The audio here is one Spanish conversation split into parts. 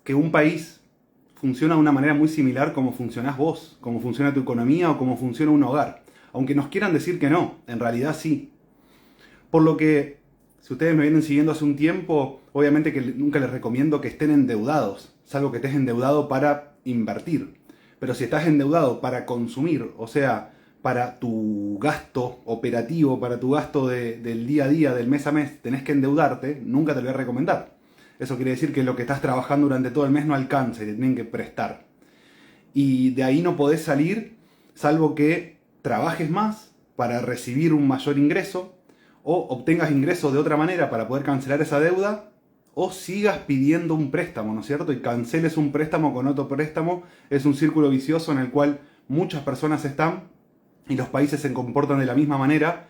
que un país funciona de una manera muy similar como funcionás vos, como funciona tu economía o como funciona un hogar. Aunque nos quieran decir que no, en realidad sí. Por lo que, si ustedes me vienen siguiendo hace un tiempo, obviamente que nunca les recomiendo que estén endeudados, salvo que estés endeudado para invertir. Pero si estás endeudado para consumir, o sea, para tu gasto operativo, para tu gasto del día a día, del mes a mes, tenés que endeudarte, nunca te lo voy a recomendar. Eso quiere decir que lo que estás trabajando durante todo el mes no alcanza y te tienen que prestar. Y de ahí no podés salir salvo que trabajes más para recibir un mayor ingreso o obtengas ingresos de otra manera para poder cancelar esa deuda o sigas pidiendo un préstamo, ¿no es cierto? Y canceles un préstamo con otro préstamo. Es un círculo vicioso en el cual muchas personas están y los países se comportan de la misma manera,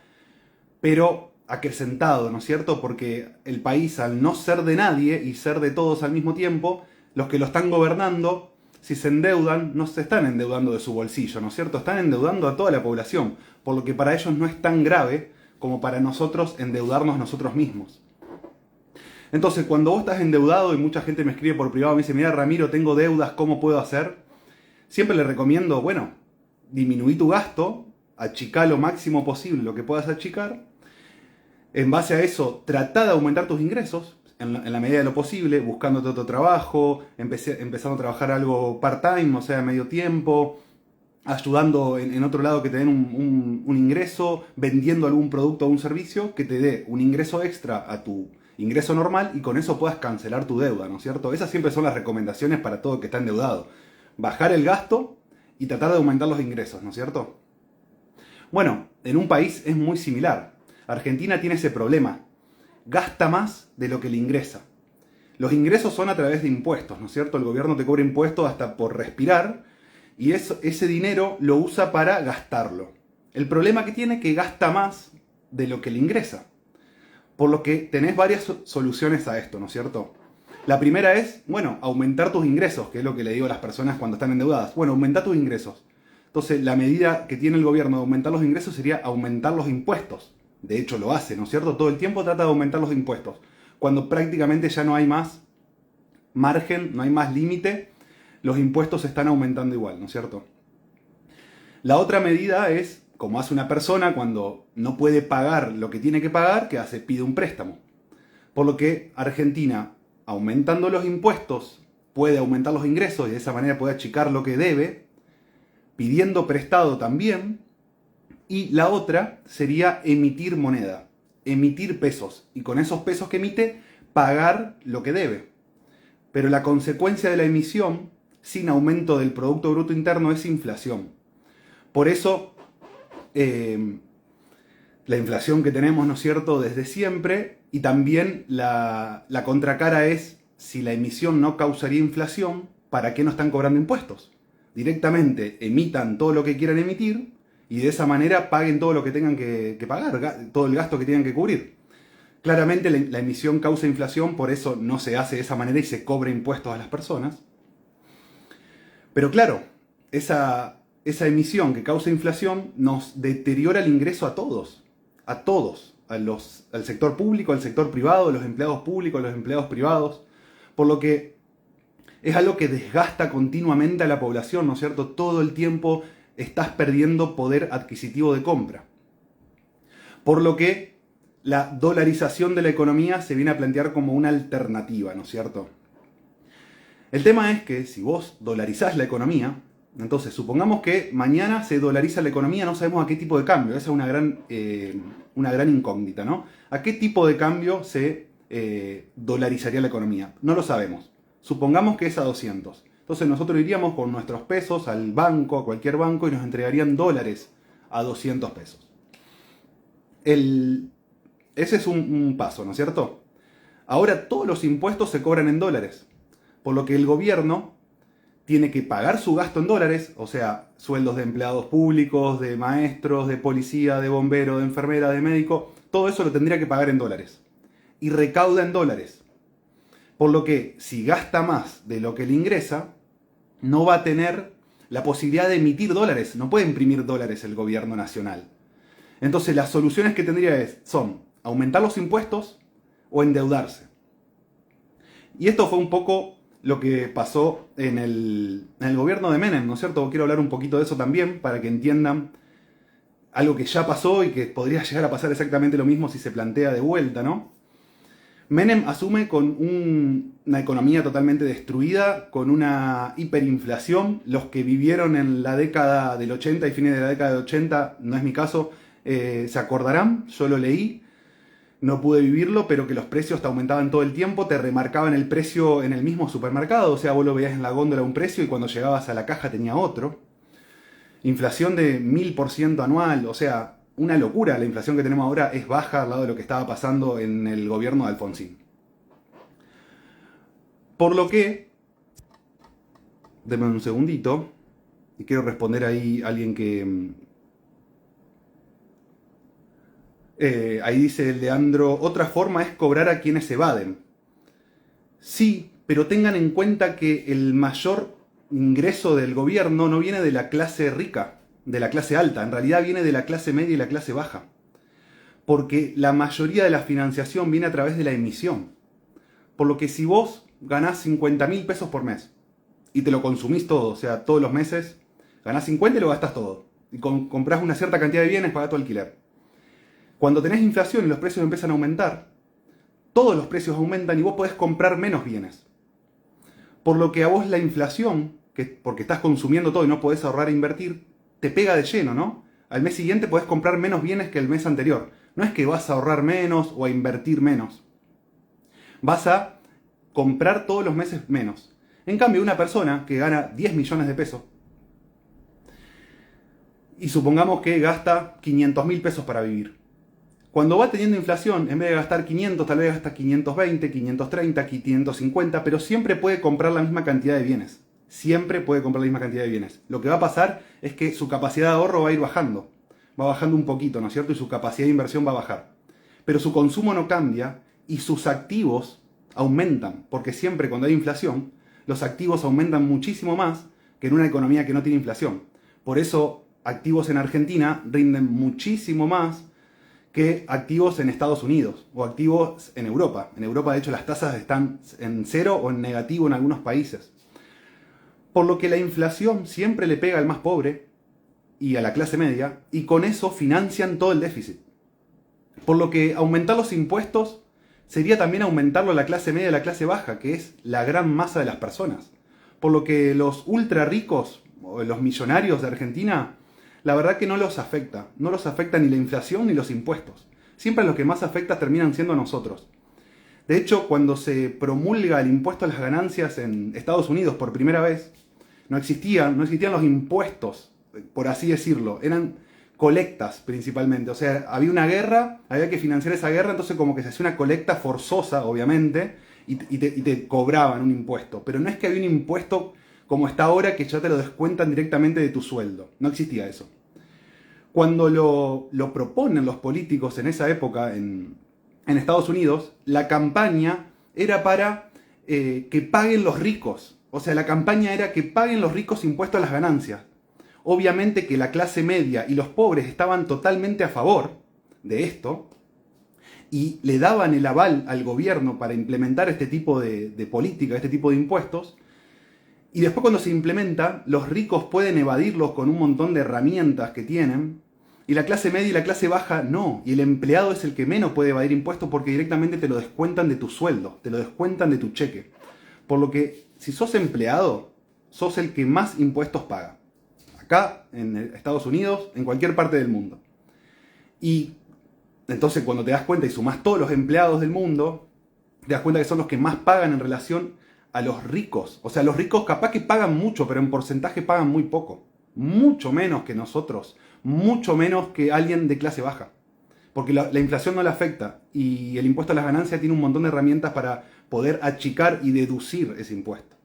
pero acrecentado, ¿no es cierto? Porque el país, al no ser de nadie y ser de todos al mismo tiempo, los que lo están gobernando, si se endeudan, no se están endeudando de su bolsillo, ¿no es cierto? Están endeudando a toda la población, por lo que para ellos no es tan grave como para nosotros endeudarnos nosotros mismos. Entonces, cuando vos estás endeudado y mucha gente me escribe por privado, me dice, mira Ramiro, tengo deudas, ¿cómo puedo hacer? Siempre le recomiendo, bueno, disminuí tu gasto, achicá lo máximo posible lo que puedas achicar. En base a eso, trata de aumentar tus ingresos en la medida de lo posible, buscándote otro trabajo, empezando a trabajar algo part-time, o sea, medio tiempo, ayudando en otro lado que te den un ingreso, vendiendo algún producto o un servicio que te dé un ingreso extra a tu ingreso normal y con eso puedas cancelar tu deuda, ¿no es cierto? Esas siempre son las recomendaciones para todo el que está endeudado. Bajar el gasto y tratar de aumentar los ingresos, ¿no es cierto? Bueno, en un país es muy similar. Argentina tiene ese problema. Gasta más de lo que le ingresa. Los ingresos son a través de impuestos, ¿no es cierto? El gobierno te cobra impuestos hasta por respirar y ese dinero lo usa para gastarlo. El problema que tiene es que gasta más de lo que le ingresa. Por lo que tenés varias soluciones a esto, ¿no es cierto? La primera es, bueno, aumentar tus ingresos, que es lo que le digo a las personas cuando están endeudadas. Bueno, aumenta tus ingresos. Entonces, la medida que tiene el gobierno de aumentar los ingresos sería aumentar los impuestos. De hecho, lo hace, ¿no es cierto? Todo el tiempo trata de aumentar los impuestos. Cuando prácticamente ya no hay más margen, no hay más límite, los impuestos están aumentando igual, ¿no es cierto? La otra medida es, como hace una persona cuando no puede pagar lo que tiene que pagar, ¿qué hace? Pide un préstamo. Por lo que Argentina, aumentando los impuestos, puede aumentar los ingresos y de esa manera puede achicar lo que debe, pidiendo prestado también. Y la otra sería emitir moneda, emitir pesos. Y con esos pesos que emite, pagar lo que debe. Pero la consecuencia de la emisión, sin aumento del Producto Bruto Interno, es inflación. Por eso, la inflación que tenemos, ¿no es cierto?, desde siempre. Y también la contracara es, si la emisión no causaría inflación, ¿para qué no están cobrando impuestos? Directamente emitan todo lo que quieran emitir y de esa manera paguen todo lo que tengan que pagar, todo el gasto que tengan que cubrir. Claramente la emisión causa inflación, por eso no se hace de esa manera y se cobra impuestos a las personas. Pero claro, esa emisión que causa inflación nos deteriora el ingreso a todos, al sector público, al sector privado, a los empleados públicos, a los empleados privados, por lo que es algo que desgasta continuamente a la población, ¿no es cierto? Todo el tiempo estás perdiendo poder adquisitivo de compra. Por lo que la dolarización de la economía se viene a plantear como una alternativa, ¿no es cierto? El tema es que si vos dolarizás la economía, entonces supongamos que mañana se dolariza la economía, no sabemos a qué tipo de cambio, esa es una gran incógnita, ¿no? ¿A qué tipo de cambio se dolarizaría la economía? No lo sabemos. Supongamos que es a 200. Entonces nosotros iríamos con nuestros pesos al banco, a cualquier banco, y nos entregarían dólares a 200 pesos. Ese es un paso, ¿no es cierto? Ahora todos los impuestos se cobran en dólares, por lo que el gobierno tiene que pagar su gasto en dólares, o sea, sueldos de empleados públicos, de maestros, de policía, de bombero, de enfermera, de médico, todo eso lo tendría que pagar en dólares. Y recauda en dólares. Por lo que si gasta más de lo que le ingresa, no va a tener la posibilidad de emitir dólares. No puede imprimir dólares el gobierno nacional. Entonces las soluciones que tendría son aumentar los impuestos o endeudarse. Y esto fue un poco lo que pasó en el gobierno de Menem, ¿no es cierto? Quiero hablar un poquito de eso también para que entiendan algo que ya pasó y que podría llegar a pasar exactamente lo mismo si se plantea de vuelta, ¿no? Menem asume con una economía totalmente destruida, con una hiperinflación. Los que vivieron en la década del 80 y fines de la década del 80, no es mi caso, se acordarán, yo lo leí, no pude vivirlo, pero que los precios te aumentaban todo el tiempo, te remarcaban el precio en el mismo supermercado, o sea, vos lo veías en la góndola un precio y cuando llegabas a la caja tenía otro. Inflación de 1000% anual, o sea, una locura. La inflación que tenemos ahora es baja al lado de lo que estaba pasando en el gobierno de Alfonsín. Por lo que, denme un segundito, y quiero responder ahí a alguien que... ahí dice el Leandro, otra forma es cobrar a quienes evaden. Sí, pero tengan en cuenta que el mayor ingreso del gobierno no viene de la clase rica, de la clase alta, en realidad viene de la clase media y la clase baja. Porque la mayoría de la financiación viene a través de la emisión. Por lo que si vos ganás 50.000 pesos por mes y te lo consumís todo, o sea, todos los meses, ganás 50 y lo gastas todo. Y comprás una cierta cantidad de bienes, pagás tu alquiler. Cuando tenés inflación y los precios empiezan a aumentar, todos los precios aumentan y vos podés comprar menos bienes. Por lo que a vos la inflación, porque estás consumiendo todo y no podés ahorrar e invertir, te pega de lleno, ¿no? Al mes siguiente podés comprar menos bienes que el mes anterior. No es que vas a ahorrar menos o a invertir menos. Vas a comprar todos los meses menos. En cambio, una persona que gana 10 millones de pesos, y supongamos que gasta 500.000 pesos para vivir. Cuando va teniendo inflación, en vez de gastar 500, tal vez gasta 520, 530, 550, pero siempre puede comprar la misma cantidad de bienes. Siempre puede comprar la misma cantidad de bienes. Lo que va a pasar es que su capacidad de ahorro va a ir bajando. Va bajando un poquito, ¿no es cierto? Y su capacidad de inversión va a bajar. Pero su consumo no cambia y sus activos aumentan. Porque siempre cuando hay inflación, los activos aumentan muchísimo más que en una economía que no tiene inflación. Por eso, activos en Argentina rinden muchísimo más que activos en Estados Unidos o activos en Europa. En Europa, de hecho, las tasas están en cero o en negativo en algunos países. Por lo que la inflación siempre le pega al más pobre y a la clase media, y con eso financian todo el déficit. Por lo que aumentar los impuestos sería también aumentarlo a la clase media y a la clase baja, que es la gran masa de las personas. Por lo que los ultra ricos, o los millonarios de Argentina, la verdad que no los afecta. No los afecta ni la inflación ni los impuestos. Siempre los que más afecta terminan siendo nosotros. De hecho, cuando se promulga el impuesto a las ganancias en Estados Unidos por primera vez, no existían los impuestos, por así decirlo. Eran colectas principalmente. O sea, había una guerra, había que financiar esa guerra, entonces como que se hacía una colecta forzosa, obviamente, y te cobraban un impuesto. Pero no es que había un impuesto como está ahora, que ya te lo descuentan directamente de tu sueldo. No existía eso. Cuando lo proponen los políticos en esa época en Estados Unidos, la campaña era para que paguen los ricos. O sea, la campaña era que paguen los ricos impuestos a las ganancias. Obviamente que la clase media y los pobres estaban totalmente a favor de esto y le daban el aval al gobierno para implementar este tipo de política, este tipo de impuestos. Y después cuando se implementa, los ricos pueden evadirlos con un montón de herramientas que tienen, y la clase media y la clase baja no. Y el empleado es el que menos puede evadir impuestos porque directamente te lo descuentan de tu sueldo, te lo descuentan de tu cheque. Por lo que si sos empleado, sos el que más impuestos paga. Acá, en Estados Unidos, en cualquier parte del mundo. Y entonces cuando te das cuenta y sumás todos los empleados del mundo, te das cuenta que son los que más pagan en relación a los ricos. O sea, los ricos capaz que pagan mucho, pero en porcentaje pagan muy poco. Mucho menos que nosotros. Mucho menos que alguien de clase baja. Porque la inflación no le afecta. Y el impuesto a las ganancias tiene un montón de herramientas para poder achicar y deducir ese impuesto.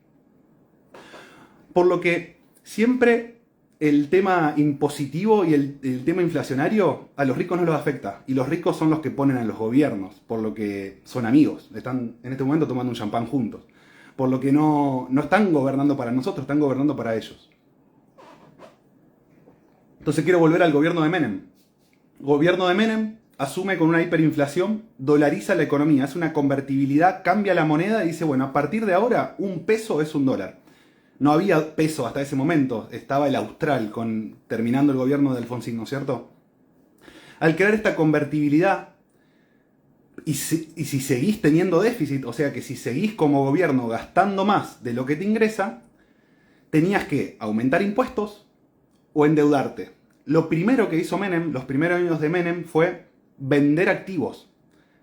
Por lo que siempre el tema impositivo y el tema inflacionario a los ricos no los afecta. Y los ricos son los que ponen a los gobiernos. Por lo que son amigos. Están en este momento tomando un champán juntos. Por lo que no están gobernando para nosotros, están gobernando para ellos. Entonces quiero volver al gobierno de Menem. Gobierno de Menem, asume con una hiperinflación, dolariza la economía, hace una convertibilidad, cambia la moneda y dice, bueno, a partir de ahora un peso es un dólar. No había peso hasta ese momento, estaba el austral terminando el gobierno de Alfonsín, ¿no es cierto? Al crear esta convertibilidad, y si seguís teniendo déficit, o sea que si seguís como gobierno gastando más de lo que te ingresa, tenías que aumentar impuestos o endeudarte. Lo primero que hizo Menem, los primeros años de Menem, fue vender activos.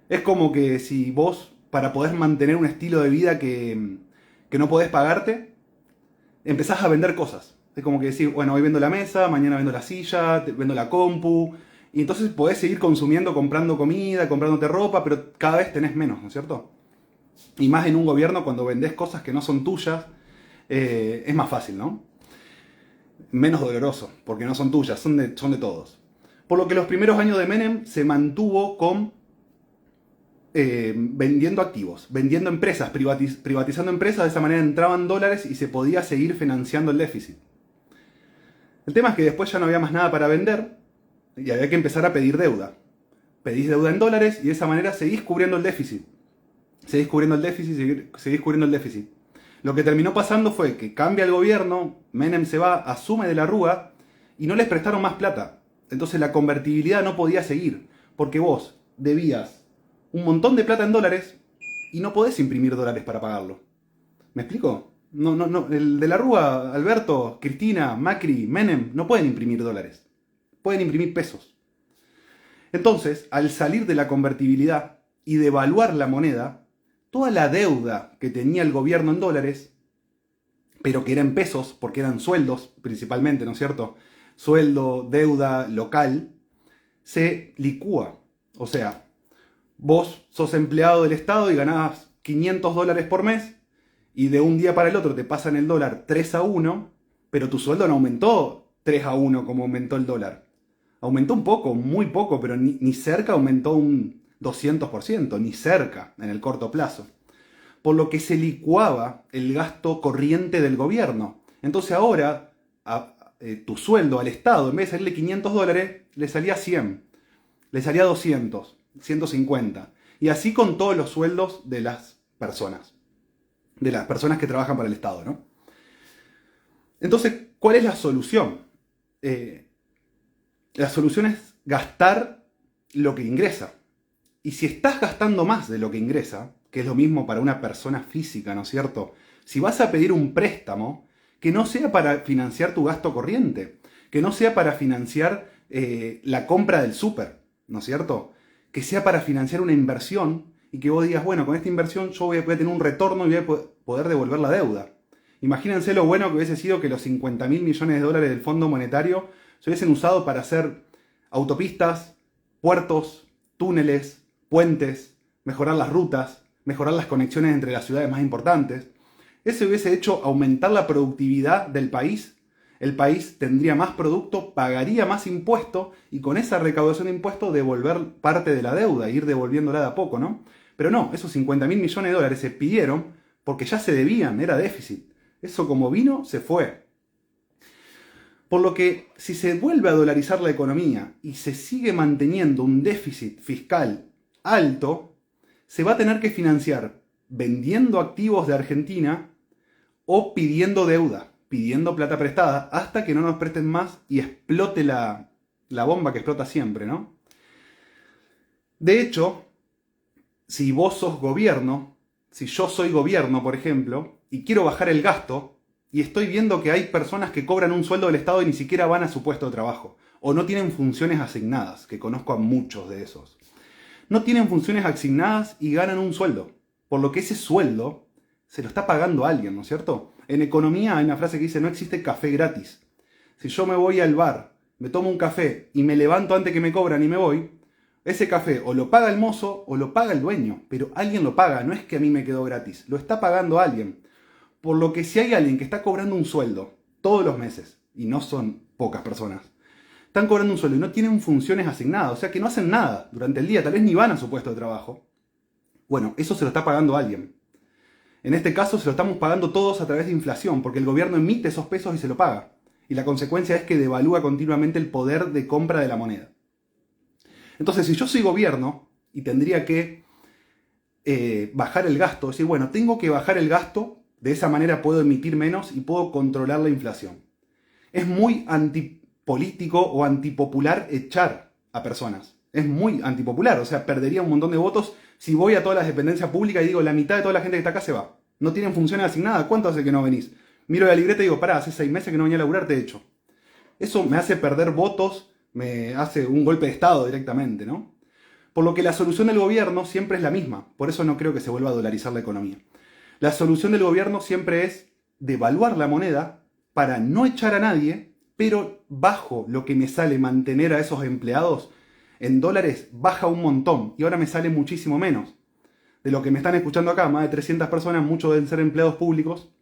Es como que si vos, para poder mantener un estilo de vida que no podés pagarte, empezás a vender cosas. Es como que decir, bueno, hoy vendo la mesa, mañana vendo la silla, vendo la compu, y entonces podés seguir consumiendo, comprando comida, comprándote ropa, pero cada vez tenés menos, ¿no es cierto? Y más en un gobierno cuando vendés cosas que no son tuyas, es más fácil, ¿no? Menos doloroso, porque no son tuyas, son de todos. Por lo que los primeros años de Menem se mantuvo con vendiendo activos, vendiendo empresas, privatizando empresas, de esa manera entraban dólares y se podía seguir financiando el déficit. El tema es que después ya no había más nada para vender y había que empezar a pedir deuda. Pedís deuda en dólares y de esa manera seguís cubriendo el déficit. Seguís cubriendo el déficit, seguís cubriendo el déficit. Lo que terminó pasando fue que cambia el gobierno, Menem se va, asume de la Rúa y no les prestaron más plata. Entonces la convertibilidad no podía seguir, porque vos debías un montón de plata en dólares y no podés imprimir dólares para pagarlo. ¿Me explico? No, el de la Rúa, Alberto, Cristina, Macri, Menem, no pueden imprimir dólares. Pueden imprimir pesos. Entonces, al salir de la convertibilidad y devaluar la moneda, toda la deuda que tenía el gobierno en dólares, pero que era en pesos, porque eran sueldos principalmente, ¿no es cierto? Sueldo, deuda local, se licúa. O sea, vos sos empleado del Estado y ganabas $500 por mes y de un día para el otro te pasan el dólar 3-1, pero tu sueldo no aumentó 3-1 como aumentó el dólar. Aumentó un poco, muy poco, pero ni cerca aumentó un 200%, ni cerca en el corto plazo. Por lo que se licuaba el gasto corriente del gobierno. Entonces ahora tu sueldo al Estado, en vez de salirle $500, le salía 100, le salía 200, 150. Y así con todos los sueldos de las personas que trabajan para el Estado, ¿no? Entonces, ¿cuál es la solución? La solución es gastar lo que ingresa. Y si estás gastando más de lo que ingresa, que es lo mismo para una persona física, ¿no es cierto? Si vas a pedir un préstamo, que no sea para financiar tu gasto corriente, que no sea para financiar la compra del súper, ¿no es cierto? Que sea para financiar una inversión y que vos digas, bueno, con esta inversión yo voy a tener un retorno y voy a poder devolver la deuda. Imagínense lo bueno que hubiese sido que los $50.000 millones del Fondo Monetario se hubiesen usado para hacer autopistas, puertos, túneles, puentes, mejorar las rutas, mejorar las conexiones entre las ciudades más importantes. Eso hubiese hecho aumentar la productividad del país. El país tendría más producto, pagaría más impuesto y con esa recaudación de impuestos devolver parte de la deuda, ir devolviéndola de a poco, ¿no? Pero no, esos $50.000 millones se pidieron porque ya se debían, era déficit. Eso como vino, se fue. Por lo que si se vuelve a dolarizar la economía y se sigue manteniendo un déficit fiscal alto, se va a tener que financiar vendiendo activos de Argentina o pidiendo deuda, pidiendo plata prestada, hasta que no nos presten más y explote la bomba que explota siempre, ¿no? De hecho, si vos sos gobierno, si yo soy gobierno, por ejemplo, y quiero bajar el gasto, y estoy viendo que hay personas que cobran un sueldo del Estado y ni siquiera van a su puesto de trabajo, o no tienen funciones asignadas, que conozco a muchos de esos. No tienen funciones asignadas y ganan un sueldo, por lo que ese sueldo se lo está pagando alguien, ¿no es cierto? En economía hay una frase que dice, no existe café gratis. Si yo me voy al bar, me tomo un café y me levanto antes que me cobran y me voy, ese café o lo paga el mozo o lo paga el dueño, pero alguien lo paga, no es que a mí me quedó gratis, lo está pagando alguien. Por lo que si hay alguien que está cobrando un sueldo todos los meses, y no son pocas personas, están cobrando un sueldo y no tienen funciones asignadas, o sea que no hacen nada durante el día, tal vez ni van a su puesto de trabajo. Bueno, eso se lo está pagando alguien. En este caso se lo estamos pagando todos a través de inflación, porque el gobierno emite esos pesos y se lo paga. Y la consecuencia es que devalúa continuamente el poder de compra de la moneda. Entonces, si yo soy gobierno y tendría que bajar el gasto, decir, bueno, tengo que bajar el gasto, de esa manera puedo emitir menos y puedo controlar la inflación. Es muy antipolítico o antipopular echar a personas. Es muy antipopular, o sea, perdería un montón de votos si voy a todas las dependencias públicas y digo, la mitad de toda la gente que está acá se va. No tienen funciones asignadas, ¿cuánto hace que no venís? Miro la libreta y digo, pará, hace 6 meses que no venía a laburar, te echo. Eso me hace perder votos, me hace un golpe de Estado directamente, ¿no? Por lo que la solución del gobierno siempre es la misma. Por eso no creo que se vuelva a dolarizar la economía. La solución del gobierno siempre es devaluar la moneda para no echar a nadie, pero bajo lo que me sale mantener a esos empleados en dólares, baja un montón. Y ahora me sale muchísimo menos. De lo que me están escuchando acá, más de 300 personas, muchos deben ser empleados públicos.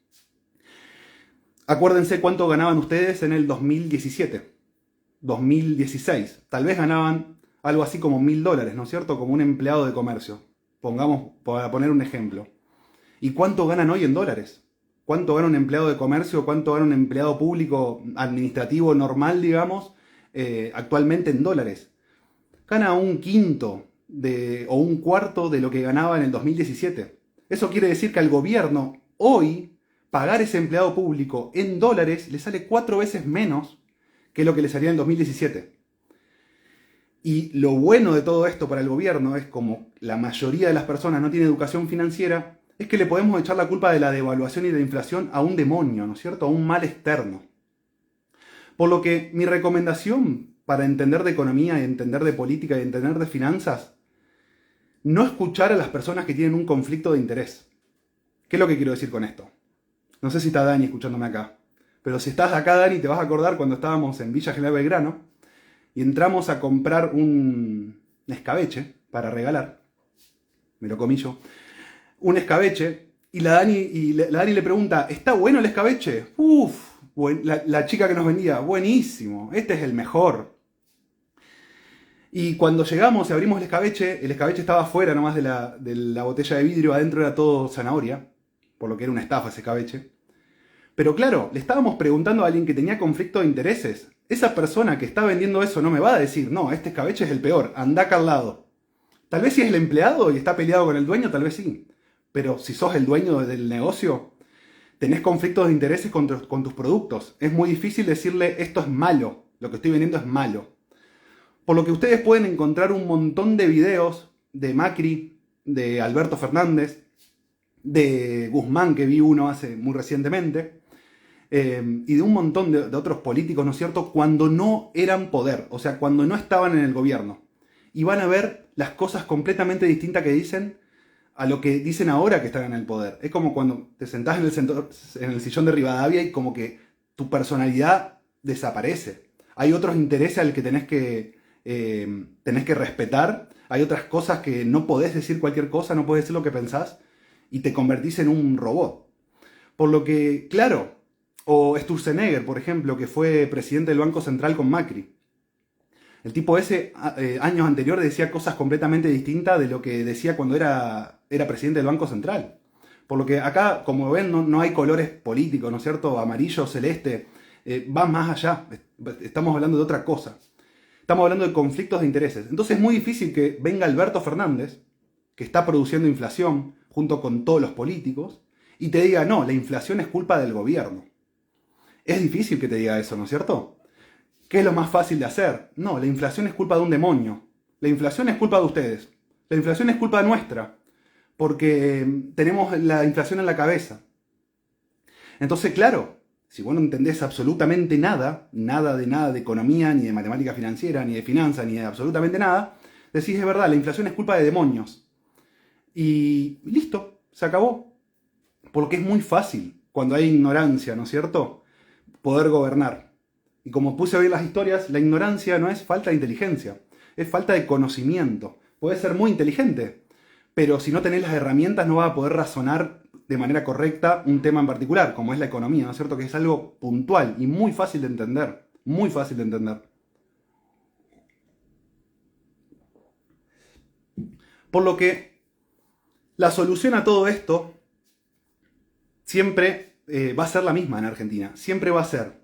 Acuérdense cuánto ganaban ustedes en el 2017, 2016. Tal vez ganaban algo así como $1000, ¿no es cierto? Como un empleado de comercio. Pongamos, para poner un ejemplo. ¿Y cuánto ganan hoy en dólares? ¿Cuánto gana un empleado de comercio? ¿Cuánto gana un empleado público administrativo normal, digamos, actualmente en dólares? Gana un quinto o un cuarto de lo que ganaba en el 2017. Eso quiere decir que al gobierno hoy pagar ese empleado público en dólares le sale 4 veces menos que lo que le salía en el 2017. Y lo bueno de todo esto para el gobierno es, como la mayoría de las personas no tiene educación financiera, es que le podemos echar la culpa de la devaluación y de la inflación a un demonio, ¿no es cierto? A un mal externo. Por lo que mi recomendación para entender de economía y entender de política y entender de finanzas, no escuchar a las personas que tienen un conflicto de interés. ¿Qué es lo que quiero decir con esto? No sé si está Dani escuchándome acá, pero si estás acá, Dani, te vas a acordar cuando estábamos en Villa General Belgrano y entramos a comprar un escabeche para regalar. Me lo comí yo. Un escabeche, y la Dani le pregunta, ¿está bueno el escabeche? Uf, la chica que nos vendía, buenísimo, este es el mejor. Y cuando llegamos y abrimos el escabeche estaba afuera nomás de la botella de vidrio, adentro era todo zanahoria, por lo que era una estafa ese escabeche. Pero claro, le estábamos preguntando a alguien que tenía conflicto de intereses. Esa persona que está vendiendo eso no me va a decir, no, este escabeche es el peor, anda acá al lado. Tal vez si es el empleado y está peleado con el dueño, tal vez sí. Pero si sos el dueño del negocio, tenés conflictos de intereses con tus productos. Es muy difícil decirle, esto es malo, lo que estoy vendiendo es malo. Por lo que ustedes pueden encontrar un montón de videos de Macri, de Alberto Fernández, de Guzmán, que vi uno hace muy recientemente, y de un montón de otros políticos, ¿no es cierto?, cuando no eran poder, o sea, cuando no estaban en el gobierno. Y van a ver las cosas completamente distintas que dicen a lo que dicen ahora que están en el poder. Es como cuando te sentás en el sillón de Rivadavia y como que tu personalidad desaparece. Hay otros intereses al que tenés que respetar. Hay otras cosas que no podés decir cualquier cosa, no podés decir lo que pensás y te convertís en un robot. Por lo que, claro, o Sturzenegger, por ejemplo, que fue presidente del Banco Central con Macri. El tipo ese, años anteriores, decía cosas completamente distintas de lo que decía cuando era presidente del Banco Central. Por lo que acá, como ven, no hay colores políticos, ¿no es cierto? Amarillo, celeste, va más allá. Estamos hablando de otra cosa. Estamos hablando de conflictos de intereses. Entonces es muy difícil que venga Alberto Fernández, que está produciendo inflación junto con todos los políticos, y te diga, no, la inflación es culpa del gobierno. Es difícil que te diga eso, ¿no es cierto? ¿Qué es lo más fácil de hacer? No, la inflación es culpa de un demonio. La inflación es culpa de ustedes. La inflación es culpa nuestra. Porque tenemos la inflación en la cabeza. Entonces, claro, si vos no entendés absolutamente nada de economía, ni de matemática financiera, ni de finanzas, ni de absolutamente nada, decís, es verdad, la inflación es culpa de demonios. Y listo, se acabó. Porque es muy fácil, cuando hay ignorancia, ¿no es cierto?, poder gobernar. Y como puse a ver las historias, la ignorancia no es falta de inteligencia, es falta de conocimiento. Puedes ser muy inteligente, pero si no tenés las herramientas no vas a poder razonar de manera correcta un tema en particular, como es la economía, ¿no es cierto?, que es algo puntual y muy fácil de entender, muy fácil de entender. Por lo que la solución a todo esto siempre va a ser la misma en Argentina. Siempre va a ser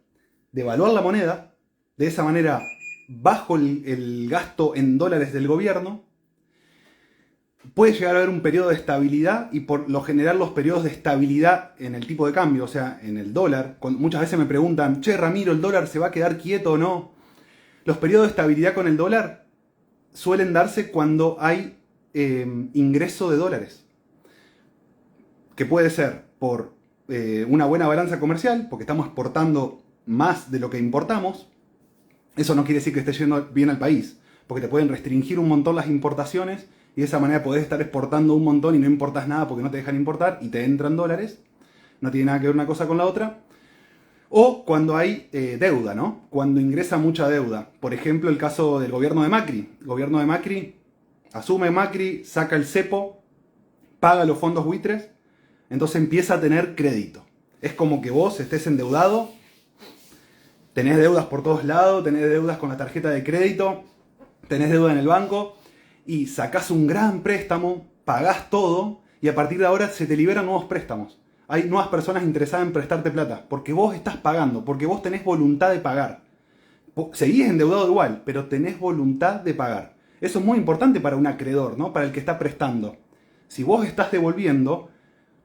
devaluar la moneda, de esa manera bajo el gasto en dólares del gobierno, puede llegar a haber un periodo de estabilidad, y por lo general los periodos de estabilidad en el tipo de cambio, o sea, en el dólar, muchas veces me preguntan, che Ramiro, ¿el dólar se va a quedar quieto o no? Los periodos de estabilidad con el dólar suelen darse cuando hay ingreso de dólares, que puede ser por una buena balanza comercial, porque estamos exportando más de lo que importamos. Eso no quiere decir que esté yendo bien al país, porque te pueden restringir un montón las importaciones y de esa manera podés estar exportando un montón y no importas nada porque no te dejan importar y te entran dólares. No tiene nada que ver una cosa con la otra. O cuando hay deuda, ¿no? Cuando ingresa mucha deuda. Por ejemplo, el caso del gobierno de Macri. El gobierno de Macri, asume Macri, saca el cepo, paga los fondos buitres, entonces empieza a tener crédito. Es como que vos estés endeudado, tenés deudas por todos lados, tenés deudas con la tarjeta de crédito, tenés deuda en el banco, y sacás un gran préstamo, pagás todo, y a partir de ahora se te liberan nuevos préstamos. Hay nuevas personas interesadas en prestarte plata, porque vos estás pagando, porque vos tenés voluntad de pagar. Seguís endeudado igual, pero tenés voluntad de pagar. Eso es muy importante para un acreedor, ¿no? Para el que está prestando. Si vos estás devolviendo,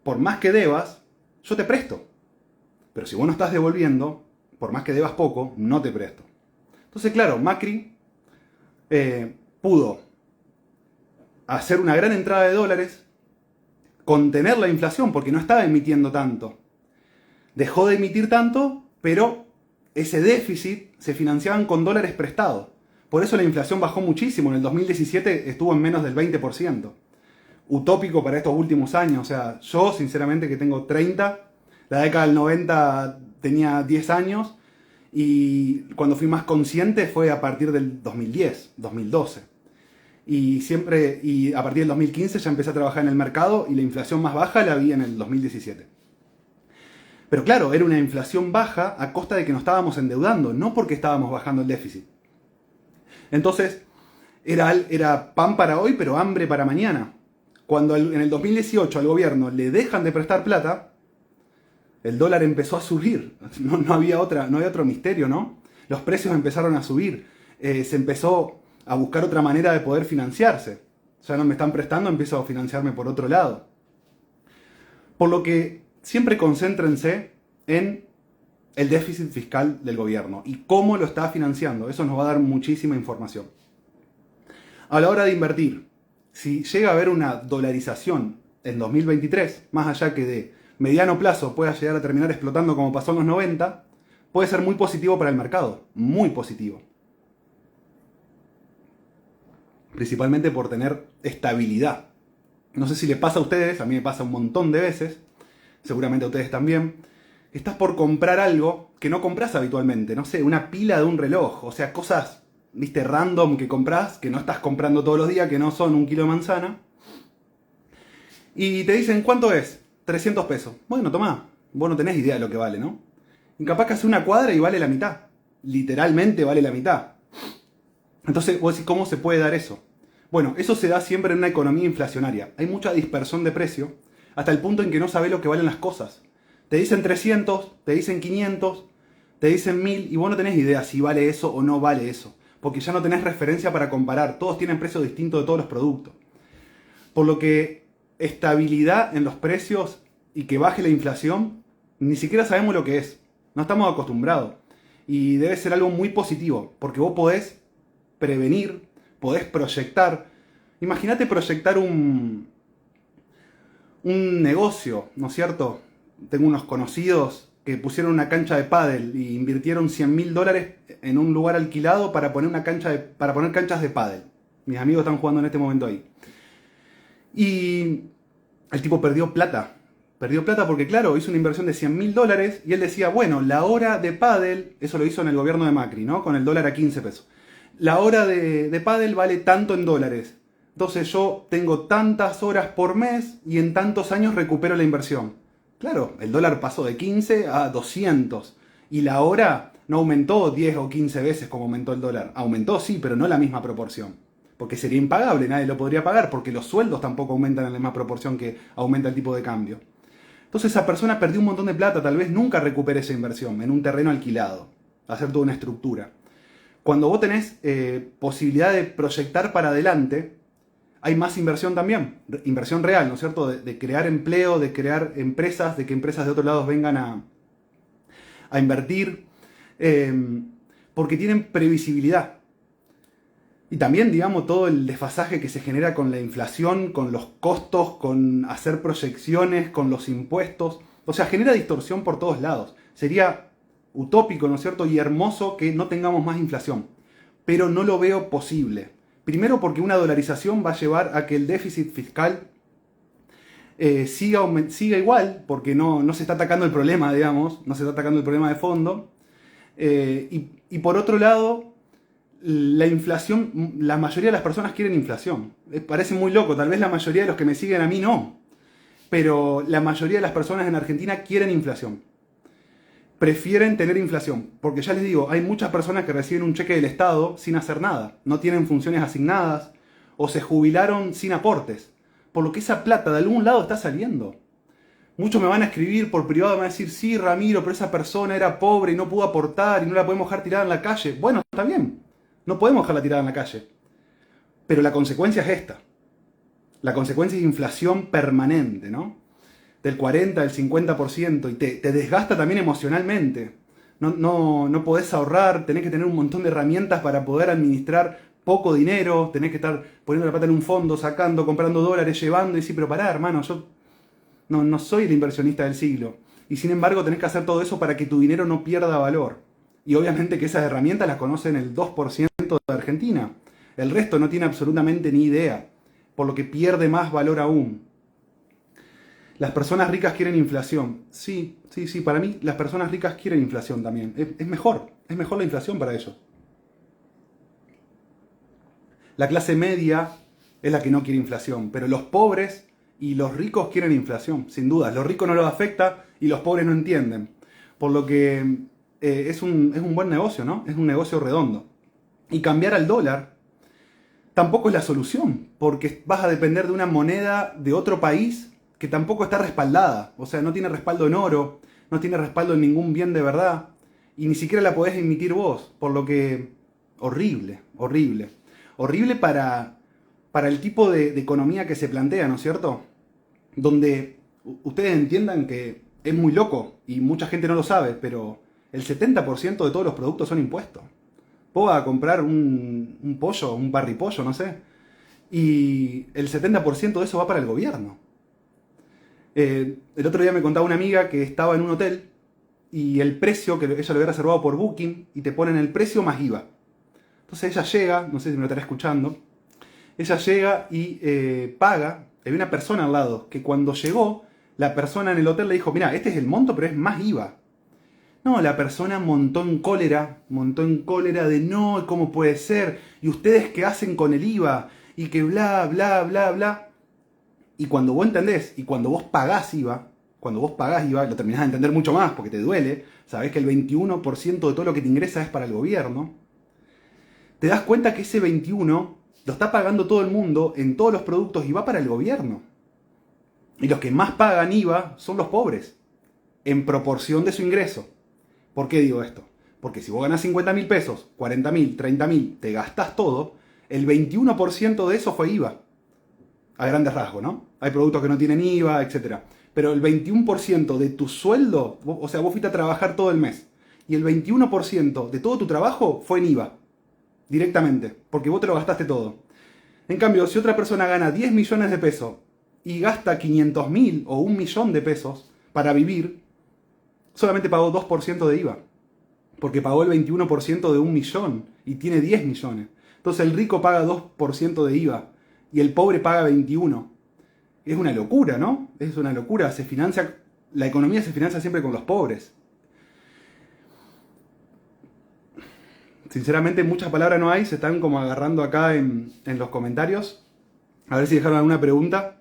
por más que debas, yo te presto. Pero si vos no estás devolviendo, por más que debas poco, no te presto. Entonces, claro, Macri pudo hacer una gran entrada de dólares, contener la inflación porque no estaba emitiendo tanto. Dejó de emitir tanto, pero ese déficit se financiaban con dólares prestados. Por eso la inflación bajó muchísimo. En el 2017 estuvo en menos del 20%. Utópico para estos últimos años. O sea, yo sinceramente que tengo 30, la década del 90 tenía 10 años y cuando fui más consciente fue a partir del 2010, 2012. Y a partir del 2015 ya empecé a trabajar en el mercado y la inflación más baja la vi en el 2017. Pero claro, era una inflación baja a costa de que nos estábamos endeudando, no porque estábamos bajando el déficit. Entonces, era pan para hoy, pero hambre para mañana. Cuando en el 2018 al gobierno le dejan de prestar plata, el dólar empezó a subir. No había otro misterio, ¿no? Los precios empezaron a subir. Se empezó a buscar otra manera de poder financiarse. Ya no me están prestando, empiezo a financiarme por otro lado. Por lo que siempre concéntrense en el déficit fiscal del gobierno y cómo lo está financiando. Eso nos va a dar muchísima información. A la hora de invertir, si llega a haber una dolarización en 2023, más allá que de mediano plazo pueda llegar a terminar explotando como pasó en los 90, puede ser muy positivo para el mercado, muy positivo. Principalmente por tener estabilidad. No sé si le pasa a ustedes, a mí me pasa un montón de veces, seguramente a ustedes también. Estás por comprar algo que no compras habitualmente, no sé, una pila de un reloj, o sea, cosas, viste, random que compras, que no estás comprando todos los días, que no son 1 kilo de manzana. Y te dicen, ¿cuánto es? 300 pesos. Bueno, tomá, vos no tenés idea de lo que vale, ¿no? Y capaz que hace una cuadra y vale la mitad. Literalmente vale la mitad. Entonces, vos decís, ¿cómo se puede dar eso? Bueno, eso se da siempre en una economía inflacionaria. Hay mucha dispersión de precio, hasta el punto en que no sabés lo que valen las cosas. Te dicen 300, te dicen 500, te dicen 1000, y vos no tenés idea si vale eso o no vale eso. Porque ya no tenés referencia para comparar. Todos tienen precios distintos de todos los productos. Por lo que estabilidad en los precios y que baje la inflación, ni siquiera sabemos lo que es. No estamos acostumbrados. Y debe ser algo muy positivo, porque vos podés prevenir, podés proyectar. Imagínate proyectar un negocio, ¿no es cierto? Tengo unos conocidos que pusieron una cancha de pádel y invirtieron $100.000 en un lugar alquilado para poner canchas de pádel. Mis amigos están jugando en este momento ahí. Y el tipo perdió plata. Perdió plata porque, claro, hizo una inversión de $100.000 y él decía, bueno, la hora de pádel, eso lo hizo en el gobierno de Macri, ¿no? Con el dólar a 15 pesos. La hora de pádel vale tanto en dólares. Entonces yo tengo tantas horas por mes y en tantos años recupero la inversión. Claro, el dólar pasó de 15 a 200 y la hora no aumentó 10 o 15 veces como aumentó el dólar. Aumentó sí, pero no la misma proporción. Porque sería impagable, nadie lo podría pagar porque los sueldos tampoco aumentan en la misma proporción que aumenta el tipo de cambio. Entonces esa persona perdió un montón de plata, tal vez nunca recupere esa inversión en un terreno alquilado, hacer toda una estructura. Cuando vos tenés posibilidad de proyectar para adelante, hay más inversión también, inversión real, ¿no es cierto? De crear empleo, de crear empresas, de que empresas de otros lados vengan a invertir, porque tienen previsibilidad. Y también, digamos, todo el desfasaje que se genera con la inflación, con los costos, con hacer proyecciones, con los impuestos. O sea, genera distorsión por todos lados. Sería utópico, ¿no es cierto? Y hermoso que no tengamos más inflación. Pero no lo veo posible. Primero porque una dolarización va a llevar a que el déficit fiscal siga igual, porque no se está atacando el problema, digamos, no se está atacando el problema de fondo. Y por otro lado, la inflación, la mayoría de las personas quieren inflación. Parece muy loco, tal vez la mayoría de los que me siguen a mí no, pero la mayoría de las personas en Argentina quieren inflación. Prefieren tener inflación, porque ya les digo, hay muchas personas que reciben un cheque del Estado sin hacer nada, no tienen funciones asignadas o se jubilaron sin aportes, por lo que esa plata de algún lado está saliendo. Muchos me van a escribir por privado, me van a decir, sí, Ramiro, pero esa persona era pobre y no pudo aportar y no la podemos dejar tirada en la calle. Bueno, está bien, no podemos dejarla tirada en la calle, pero la consecuencia es esta. La consecuencia es inflación permanente, ¿no? Del 40, del 50%, y te desgasta también emocionalmente. No podés ahorrar, tenés que tener un montón de herramientas para poder administrar poco dinero, tenés que estar poniendo la plata en un fondo, sacando, comprando dólares, llevando, y decir, pero pará, hermano, yo no soy el inversionista del siglo. Y sin embargo tenés que hacer todo eso para que tu dinero no pierda valor. Y obviamente que esas herramientas las conocen el 2% de Argentina. El resto no tiene absolutamente ni idea, por lo que pierde más valor aún. Las personas ricas quieren inflación. Sí, para mí las personas ricas quieren inflación también. Es mejor la inflación para ellos. La clase media es la que no quiere inflación, pero los pobres y los ricos quieren inflación, sin duda. Los ricos no los afecta y los pobres no entienden. Por lo que es un buen negocio, ¿no? Es un negocio redondo. Y cambiar al dólar tampoco es la solución, porque vas a depender de una moneda de otro país que tampoco está respaldada. O sea, no tiene respaldo en oro, no tiene respaldo en ningún bien de verdad, y ni siquiera la podés emitir vos. Por lo que, horrible. Horrible para el tipo de economía que se plantea, ¿no es cierto? Donde ustedes entiendan que es muy loco, y mucha gente no lo sabe, pero el 70% de todos los productos son impuestos. Vos vas a comprar un pollo, un parripollo, no sé, y el 70% de eso va para el gobierno. El otro día me contaba una amiga que estaba en un hotel y el precio, que ella lo había reservado por Booking, y te ponen el precio más IVA. Entonces ella llega, no sé si me lo estará escuchando, ella llega y paga. Había una persona al lado que cuando llegó, la persona en el hotel le dijo, mira, este es el monto, pero es más IVA. No, la persona montó en cólera de no, ¿cómo puede ser? ¿Y ustedes qué hacen con el IVA? Y que bla, bla, bla, bla. Y cuando vos entendés, y cuando vos pagás IVA, lo terminás de entender mucho más porque te duele, sabés que el 21% de todo lo que te ingresa es para el gobierno, te das cuenta que ese 21 lo está pagando todo el mundo en todos los productos y va para el gobierno. Y los que más pagan IVA son los pobres, en proporción de su ingreso. ¿Por qué digo esto? Porque si vos ganás 50.000 pesos, 40.000, 30.000, te gastás todo, el 21% de eso fue IVA. A grandes rasgos, ¿no? Hay productos que no tienen IVA, etc. Pero el 21% de tu sueldo, o sea, vos fuiste a trabajar todo el mes, y el 21% de todo tu trabajo fue en IVA, directamente, porque vos te lo gastaste todo. En cambio, si otra persona gana 10 millones de pesos y gasta 500.000 o 1 millón de pesos para vivir, solamente pagó 2% de IVA, porque pagó el 21% de 1 millón y tiene 10 millones. Entonces el rico paga 2% de IVA y el pobre paga 21%. Es una locura, ¿no? Es una locura. La economía se financia siempre con los pobres. Sinceramente, muchas palabras no hay, se están como agarrando acá en los comentarios. A ver si dejaron alguna pregunta.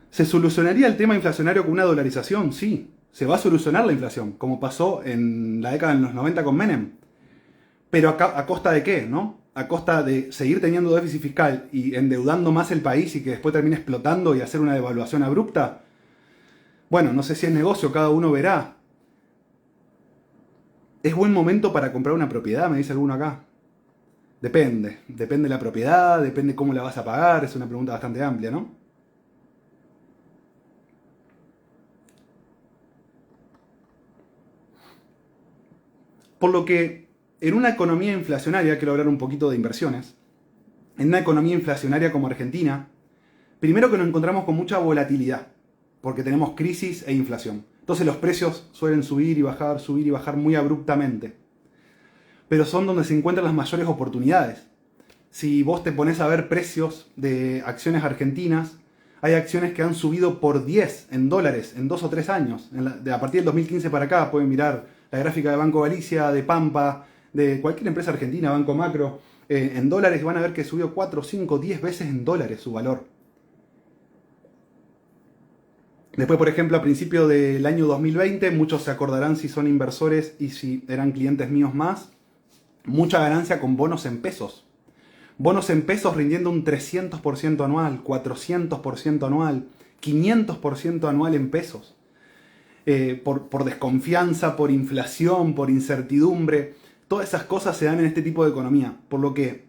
¿Se solucionaría el tema inflacionario con una dolarización? Sí, se va a solucionar la inflación, como pasó en la década de los 90 con Menem. Pero ¿a costa de qué, no? A costa de seguir teniendo déficit fiscal y endeudando más el país y que después termine explotando y hacer una devaluación abrupta. Bueno, no sé si es negocio, cada uno verá. ¿Es buen momento para comprar una propiedad? Me dice alguno acá. Depende. Depende de la propiedad, depende cómo la vas a pagar. Es una pregunta bastante amplia, ¿no? Por lo que en una economía inflacionaria, quiero hablar un poquito de inversiones, en una economía inflacionaria como Argentina, primero que nos encontramos con mucha volatilidad, porque tenemos crisis e inflación. Entonces los precios suelen subir y bajar muy abruptamente. Pero son donde se encuentran las mayores oportunidades. Si vos te pones a ver precios de acciones argentinas, hay acciones que han subido por 10 en dólares en 2 o 3 años. A partir del 2015 para acá pueden mirar la gráfica de Banco Galicia, de Pampa, de cualquier empresa argentina, Banco Macro, en dólares van a ver que subió 4, 5, 10 veces en dólares su valor. Después, por ejemplo, a principio del año 2020, muchos se acordarán si son inversores y si eran clientes míos más, mucha ganancia con bonos en pesos. Bonos en pesos rindiendo un 300% anual, 400% anual, 500% anual en pesos. Por desconfianza, por inflación, por incertidumbre. Todas esas cosas se dan en este tipo de economía. Por lo que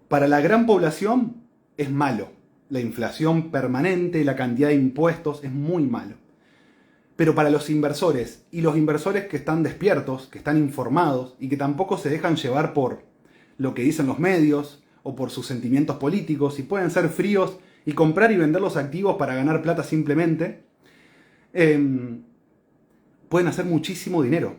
para la gran población es malo. La inflación permanente, la cantidad de impuestos es muy malo. Pero para los inversores, y los inversores que están despiertos, que están informados y que tampoco se dejan llevar por lo que dicen los medios o por sus sentimientos políticos y pueden ser fríos y comprar y vender los activos para ganar plata simplemente, pueden hacer muchísimo dinero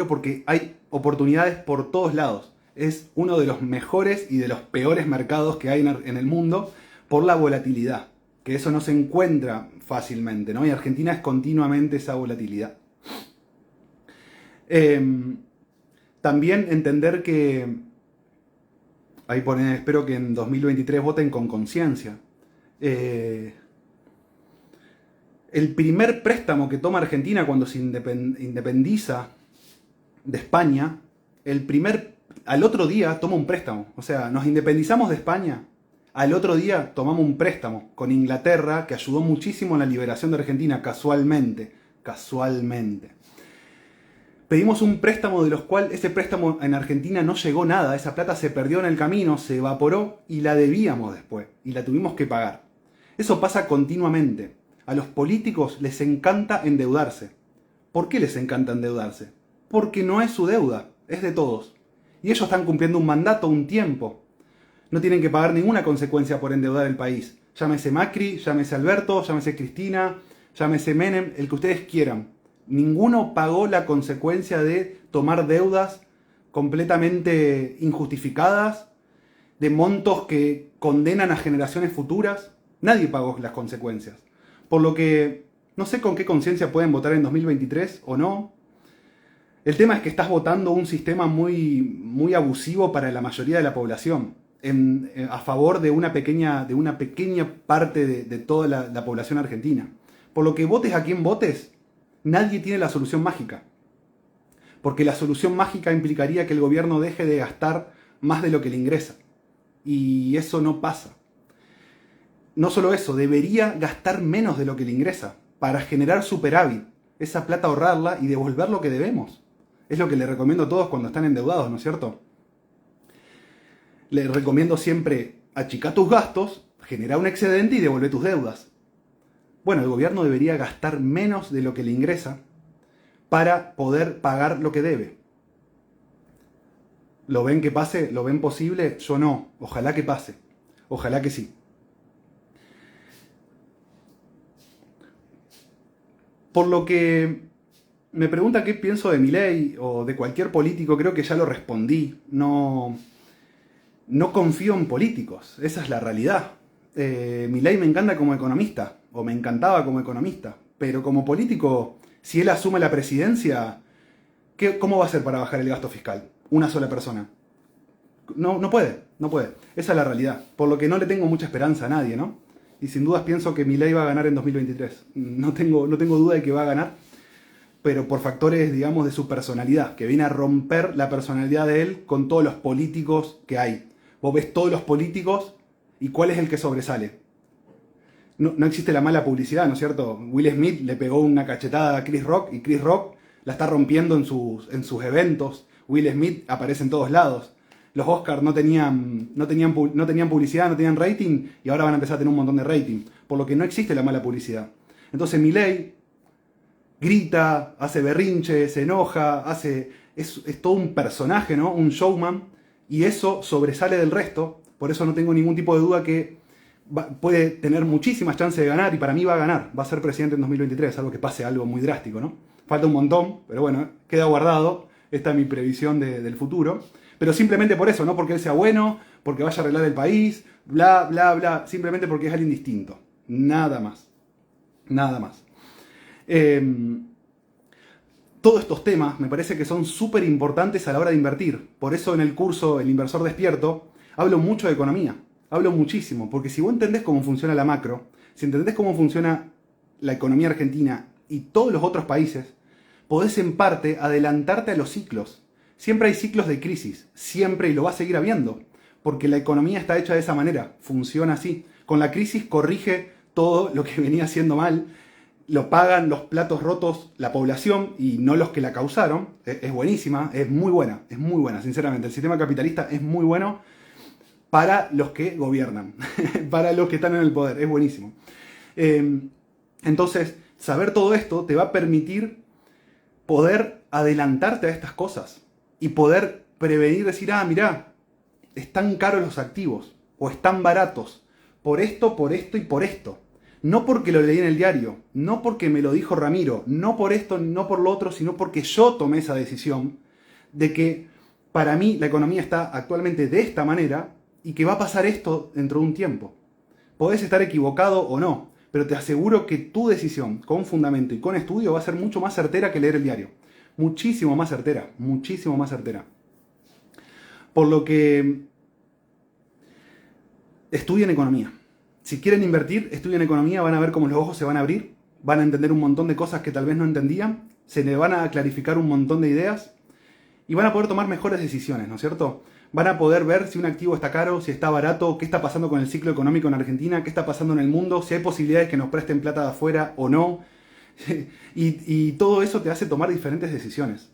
porque hay oportunidades por todos lados. Es uno de los mejores y de los peores mercados que hay en el mundo por la volatilidad, que eso no se encuentra fácilmente, ¿no? Y Argentina es continuamente esa volatilidad. También entender que ahí pone, espero que en 2023 voten con conciencia. El primer préstamo que toma Argentina cuando se independiza de España, al otro día toma un préstamo. O sea, nos independizamos de España, al otro día tomamos un préstamo con Inglaterra, que ayudó muchísimo en la liberación de Argentina, casualmente. Pedimos un préstamo de los cuales ese préstamo en Argentina no llegó nada, esa plata se perdió en el camino, se evaporó y la debíamos después, y la tuvimos que pagar. Eso pasa continuamente. A los políticos les encanta endeudarse. ¿Por qué les encanta endeudarse? Porque no es su deuda, es de todos. Y ellos están cumpliendo un mandato, un tiempo. No tienen que pagar ninguna consecuencia por endeudar el país. Llámese Macri, llámese Alberto, llámese Cristina, llámese Menem, el que ustedes quieran. Ninguno pagó la consecuencia de tomar deudas completamente injustificadas, de montos que condenan a generaciones futuras. Nadie pagó las consecuencias. Por lo que no sé con qué conciencia pueden votar en 2023 o no. El tema es que estás votando un sistema muy abusivo para la mayoría de la población, a favor de una pequeña parte de toda la población argentina. Por lo que votes a quien votes, nadie tiene la solución mágica. Porque la solución mágica implicaría que el gobierno deje de gastar más de lo que le ingresa. Y eso no pasa. No solo eso, debería gastar menos de lo que le ingresa para generar superávit. Esa plata ahorrarla y devolver lo que debemos. Es lo que le recomiendo a todos cuando están endeudados, ¿no es cierto? Les recomiendo siempre achicar tus gastos, generar un excedente y devolver tus deudas. Bueno, el gobierno debería gastar menos de lo que le ingresa para poder pagar lo que debe. ¿Lo ven que pase? ¿Lo ven posible? Yo no. Ojalá que pase. Ojalá que sí. Por lo que me pregunta qué pienso de Milei o de cualquier político, creo que ya lo respondí. No confío en políticos, esa es la realidad. Milei me encanta como economista, o me encantaba como economista, pero como político, si él asume la presidencia, ¿cómo va a hacer para bajar el gasto fiscal? Una sola persona. No puede. Esa es la realidad. Por lo que no le tengo mucha esperanza a nadie, ¿no? Y sin dudas pienso que Milei va a ganar en 2023. No tengo duda de que va a ganar, pero por factores, digamos, de su personalidad, que viene a romper la personalidad de él con todos los políticos que hay. Vos ves todos los políticos y ¿cuál es el que sobresale? no existe la mala publicidad, ¿no es cierto? Will Smith le pegó una cachetada a Chris Rock y Chris Rock la está rompiendo en sus eventos. Will Smith aparece en todos lados. Los Oscars no tenían publicidad, no tenían rating y ahora van a empezar a tener un montón de rating. Por lo que no existe la mala publicidad. Entonces Milei grita, hace berrinche, se enoja, es todo un personaje, ¿no? Un showman. Y eso sobresale del resto. Por eso no tengo ningún tipo de duda que puede tener muchísimas chances de ganar, y para mí va a ganar, va a ser presidente en 2023, salvo que pase algo muy drástico, ¿no? Falta un montón, pero bueno, queda guardado, esta es mi previsión del futuro, pero simplemente por eso, no porque él sea bueno, porque vaya a arreglar el país, bla, bla, bla, simplemente porque es alguien distinto, nada más, nada más. Todos estos temas me parece que son súper importantes a la hora de invertir, por eso en el curso El Inversor Despierto hablo mucho de economía. Hablo muchísimo, porque si vos entendés cómo funciona la macro, si entendés cómo funciona la economía argentina y todos los otros países, podés en parte adelantarte a los ciclos. Siempre hay ciclos de crisis, siempre, y lo va a seguir habiendo, porque la economía está hecha de esa manera, funciona así. Con la crisis corrige todo lo que venía haciendo mal, lo pagan los platos rotos la población y no los que la causaron. Es buenísima, es muy buena, sinceramente. El sistema capitalista es muy bueno para los que gobiernan, para los que están en el poder, es buenísimo. Entonces, saber todo esto te va a permitir poder adelantarte a estas cosas y poder prevenir, decir, mirá, están caros los activos o están baratos por esto y por esto. No porque lo leí en el diario, no porque me lo dijo Ramiro, no por esto, no por lo otro, sino porque yo tomé esa decisión de que para mí la economía está actualmente de esta manera y que va a pasar esto dentro de un tiempo. Podés estar equivocado o no, pero te aseguro que tu decisión, con fundamento y con estudio, va a ser mucho más certera que leer el diario. Muchísimo más certera, muchísimo más certera. Por lo que estudien economía. Si quieren invertir, estudien economía, van a ver cómo los ojos se van a abrir, van a entender un montón de cosas que tal vez no entendían, se les van a clarificar un montón de ideas y van a poder tomar mejores decisiones, ¿no es cierto? Van a poder ver si un activo está caro, si está barato, qué está pasando con el ciclo económico en Argentina, qué está pasando en el mundo, si hay posibilidades que nos presten plata de afuera o no. y todo eso te hace tomar diferentes decisiones.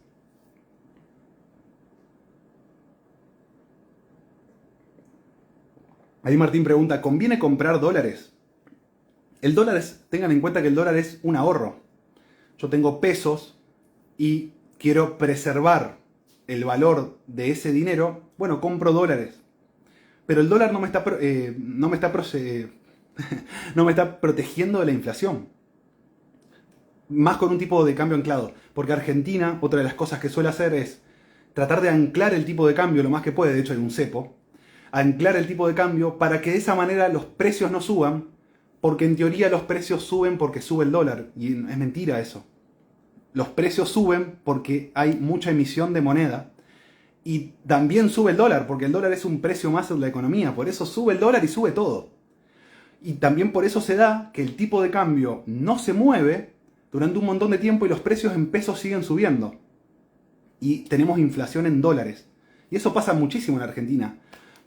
Ahí Martín pregunta, ¿conviene comprar dólares? Tengan en cuenta que el dólar es un ahorro. Yo tengo pesos y quiero preservar el valor de ese dinero, bueno, compro dólares. Pero el dólar no me está protegiendo de la inflación. Más con un tipo de cambio anclado. Porque Argentina, otra de las cosas que suele hacer es tratar de anclar el tipo de cambio lo más que puede, de hecho hay un cepo, anclar el tipo de cambio para que de esa manera los precios no suban, porque en teoría los precios suben porque sube el dólar. Y es mentira eso. Los precios suben porque hay mucha emisión de moneda y también sube el dólar, porque el dólar es un precio más de la economía, por eso sube el dólar y sube todo. Y también por eso se da que el tipo de cambio no se mueve durante un montón de tiempo y los precios en pesos siguen subiendo. Y tenemos inflación en dólares. Y eso pasa muchísimo en Argentina.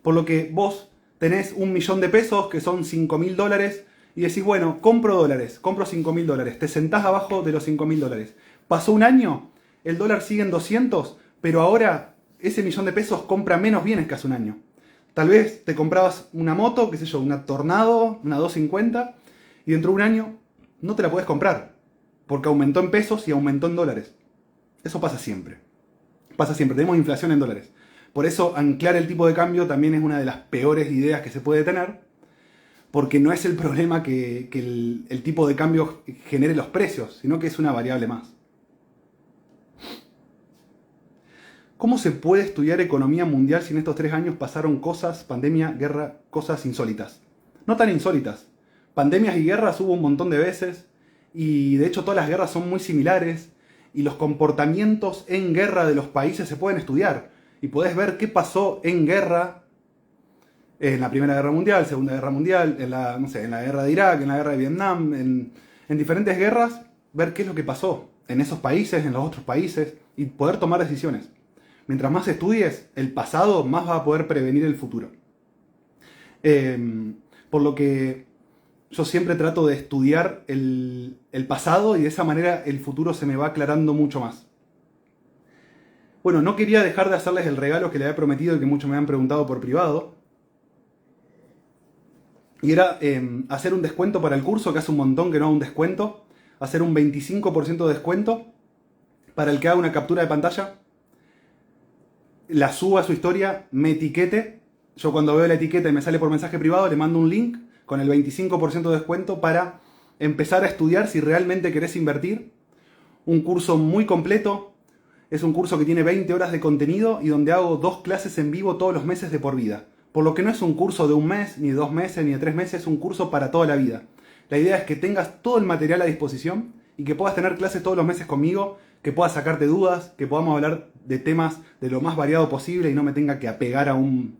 Por lo que vos tenés 1 millón de pesos, que son 5.000 dólares, y decís, bueno, compro dólares, compro 5.000 dólares. Te sentás abajo de los 5.000 dólares. Pasó un año, el dólar sigue en 200, pero ahora ese millón de pesos compra menos bienes que hace un año. Tal vez te comprabas una moto, qué sé yo, una Tornado, una 250, y dentro de un año no te la puedes comprar, porque aumentó en pesos y aumentó en dólares. Eso pasa siempre. Pasa siempre, tenemos inflación en dólares. Por eso anclar el tipo de cambio también es una de las peores ideas que se puede tener, porque no es el problema que el tipo de cambio genere los precios, sino que es una variable más. ¿Cómo se puede estudiar economía mundial si en estos 3 años pasaron cosas, pandemia, guerra, cosas insólitas? No tan insólitas. Pandemias y guerras hubo un montón de veces y de hecho todas las guerras son muy similares y los comportamientos en guerra de los países se pueden estudiar y podés ver qué pasó en guerra en la Primera Guerra Mundial, Segunda Guerra Mundial, en la guerra de Irak, en la guerra de Vietnam, en diferentes guerras, ver qué es lo que pasó en esos países, en los otros países y poder tomar decisiones. Mientras más estudies el pasado, más vas a poder prevenir el futuro. Por lo que yo siempre trato de estudiar el pasado y de esa manera el futuro se me va aclarando mucho más. Bueno, no quería dejar de hacerles el regalo que les había prometido y que muchos me han preguntado por privado. Y era hacer un descuento para el curso, que hace un montón que no hago un descuento. Hacer un 25% de descuento para el que haga una captura de pantalla, la suba a su historia, me etiquete. Yo cuando veo la etiqueta y me sale por mensaje privado, le mando un link con el 25% de descuento para empezar a estudiar si realmente querés invertir. Un curso muy completo. Es un curso que tiene 20 horas de contenido y donde hago 2 clases en vivo todos los meses de por vida. Por lo que no es un curso de 1 mes, ni de 2 meses, ni de 3 meses, es un curso para toda la vida. La idea es que tengas todo el material a disposición y que puedas tener clases todos los meses conmigo, que puedas sacarte dudas, que podamos hablar de temas de lo más variado posible y no me tenga que apegar a un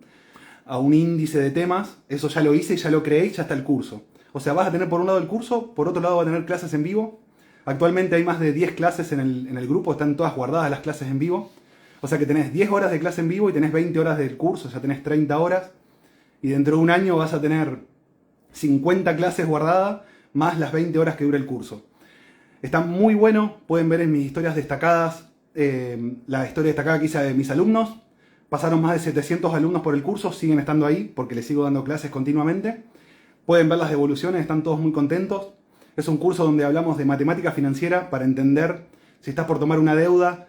índice de temas. Eso ya lo hice y ya lo creé y ya está el curso. O sea, vas a tener por un lado el curso, por otro lado vas a tener clases en vivo. Actualmente hay más de 10 clases en el grupo, están todas guardadas las clases en vivo. O sea que tenés 10 horas de clase en vivo y tenés 20 horas del curso, ya tenés 30 horas. Y dentro de un año vas a tener 50 clases guardadas, más las 20 horas que dura el curso. Está muy bueno, pueden ver en mis historias destacadas, la historia destacada que hice de mis alumnos. Pasaron más de 700 alumnos por el curso, siguen estando ahí porque les sigo dando clases continuamente. Pueden ver las devoluciones, están todos muy contentos. Es un curso donde hablamos de matemática financiera para entender si estás por tomar una deuda,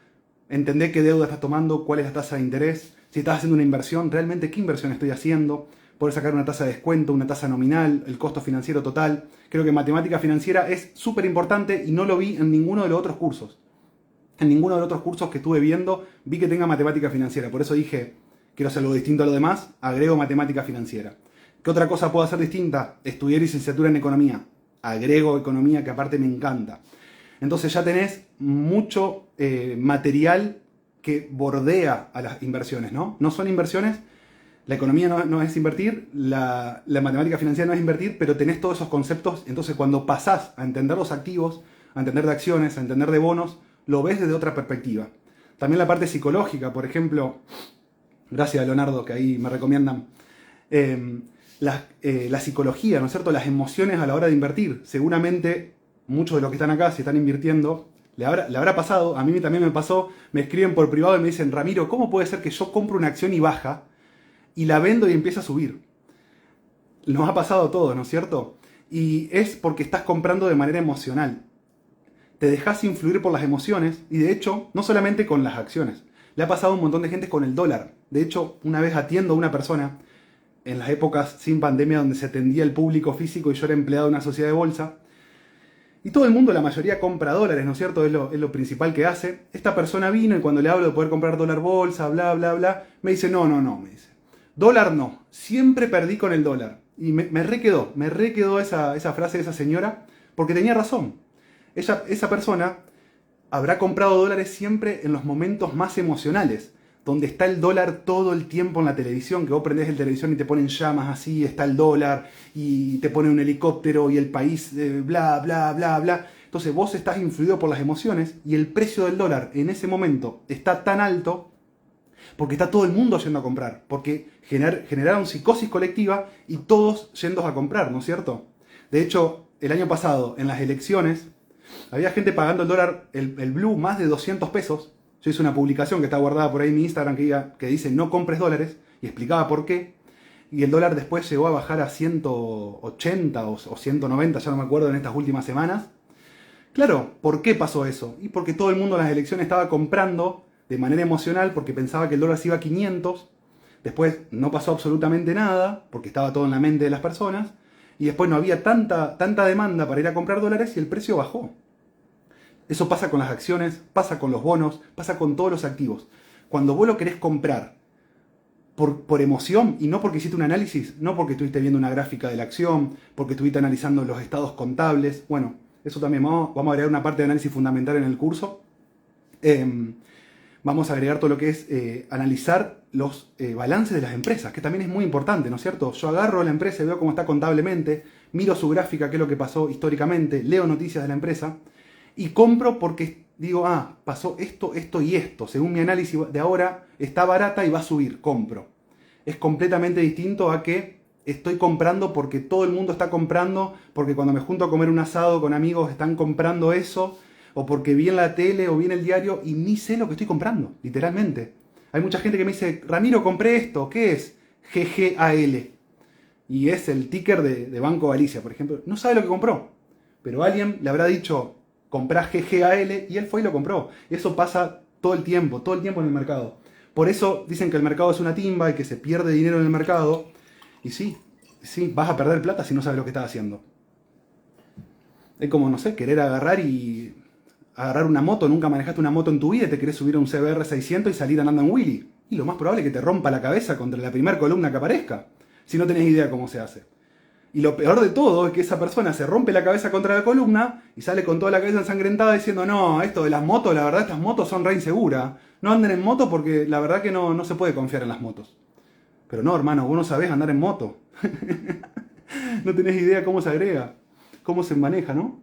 entender qué deuda estás tomando, cuál es la tasa de interés, si estás haciendo una inversión, realmente qué inversión estoy haciendo, poder sacar una tasa de descuento, una tasa nominal, el costo financiero total. Creo que matemática financiera es súper importante y no lo vi en ninguno de los otros cursos. En ninguno de los otros cursos que estuve viendo vi que tenga matemática financiera. Por eso dije, quiero hacer algo distinto a lo demás, agrego matemática financiera. ¿Qué otra cosa puedo hacer distinta? Estudiar licenciatura en economía. Agrego economía, que aparte me encanta. Entonces ya tenés mucho material que bordea a las inversiones, ¿no? No son inversiones, la economía no es invertir, la matemática financiera no es invertir, pero tenés todos esos conceptos. Entonces cuando pasás a entender los activos, a entender de acciones, a entender de bonos, lo ves desde otra perspectiva. También la parte psicológica, por ejemplo, gracias a Leonardo que ahí me recomiendan, la psicología, ¿no es cierto? Las emociones a la hora de invertir. Seguramente muchos de los que están acá, si están invirtiendo, le habrá pasado, a mí también me pasó, me escriben por privado y me dicen, Ramiro, ¿cómo puede ser que yo compro una acción y baja y la vendo y empieza a subir? Nos ha pasado a todos, ¿no es cierto? Y es porque estás comprando de manera emocional. Te dejas influir por las emociones y de hecho, no solamente con las acciones. Le ha pasado a un montón de gente con el dólar. De hecho, una vez atiendo a una persona en las épocas sin pandemia donde se atendía el público físico y yo era empleado de una sociedad de bolsa. Y todo el mundo, la mayoría, compra dólares, ¿no es cierto? Es lo principal que hace. Esta persona vino y cuando le hablo de poder comprar dólar bolsa, bla, bla, bla, me dice, no, me dice. Dólar no, siempre perdí con el dólar. Y me requedó esa frase de esa señora, porque tenía razón. Esa persona habrá comprado dólares siempre en los momentos más emocionales, donde está el dólar todo el tiempo en la televisión, que vos prendés el televisión y te ponen llamas así, está el dólar, y te pone un helicóptero y el país, bla, bla, bla, bla. Entonces vos estás influido por las emociones y el precio del dólar en ese momento está tan alto porque está todo el mundo yendo a comprar, porque generaron psicosis colectiva y todos yendo a comprar, ¿no es cierto? De hecho, el año pasado, en las elecciones, había gente pagando el dólar, el blue, más de 200 pesos. Yo hice una publicación que está guardada por ahí en mi Instagram que dice no compres dólares y explicaba por qué. Y el dólar después llegó a bajar a 180 o 190, ya no me acuerdo, en estas últimas semanas. Claro, ¿por qué pasó eso? Y porque todo el mundo en las elecciones estaba comprando de manera emocional porque pensaba que el dólar se iba a 500. Después no pasó absolutamente nada porque estaba todo en la mente de las personas. Y después no había tanta demanda para ir a comprar dólares y el precio bajó. Eso pasa con las acciones, pasa con los bonos, pasa con todos los activos. Cuando vos lo querés comprar por emoción y no porque hiciste un análisis, no porque estuviste viendo una gráfica de la acción, porque estuviste analizando los estados contables, bueno, eso también vamos a agregar una parte de análisis fundamental en el curso. Vamos a agregar todo lo que es analizar los balances de las empresas, que también es muy importante, ¿no es cierto? Yo agarro a la empresa y veo cómo está contablemente, miro su gráfica, qué es lo que pasó históricamente, leo noticias de la empresa y compro porque digo, pasó esto, esto y esto. Según mi análisis de ahora, está barata y va a subir, compro. Es completamente distinto a que estoy comprando porque todo el mundo está comprando, porque cuando me junto a comer un asado con amigos están comprando eso, o porque vi en la tele o vi en el diario y ni sé lo que estoy comprando, literalmente. Hay mucha gente que me dice, Ramiro, compré esto, ¿qué es? GGAL. Y es el ticker de Banco Galicia, por ejemplo. No sabe lo que compró, pero alguien le habrá dicho, comprá GGAL, y él fue y lo compró. Eso pasa todo el tiempo en el mercado. Por eso dicen que el mercado es una timba y que se pierde dinero en el mercado. Y sí, vas a perder plata si no sabes lo que estás haciendo. Es como, no sé, querer agarrar una moto. Nunca manejaste una moto en tu vida y te querés subir a un CBR 600 y salir andando en Willy. Y lo más probable es que te rompa la cabeza contra la primera columna que aparezca, si no tenés idea cómo se hace. Y lo peor de todo es que esa persona se rompe la cabeza contra la columna y sale con toda la cabeza ensangrentada diciendo, no, esto de las motos, la verdad estas motos son re inseguras. No anden en moto porque la verdad que no se puede confiar en las motos. Pero no, hermano, vos no sabés andar en moto. No tenés idea cómo se agrega, cómo se maneja, ¿no?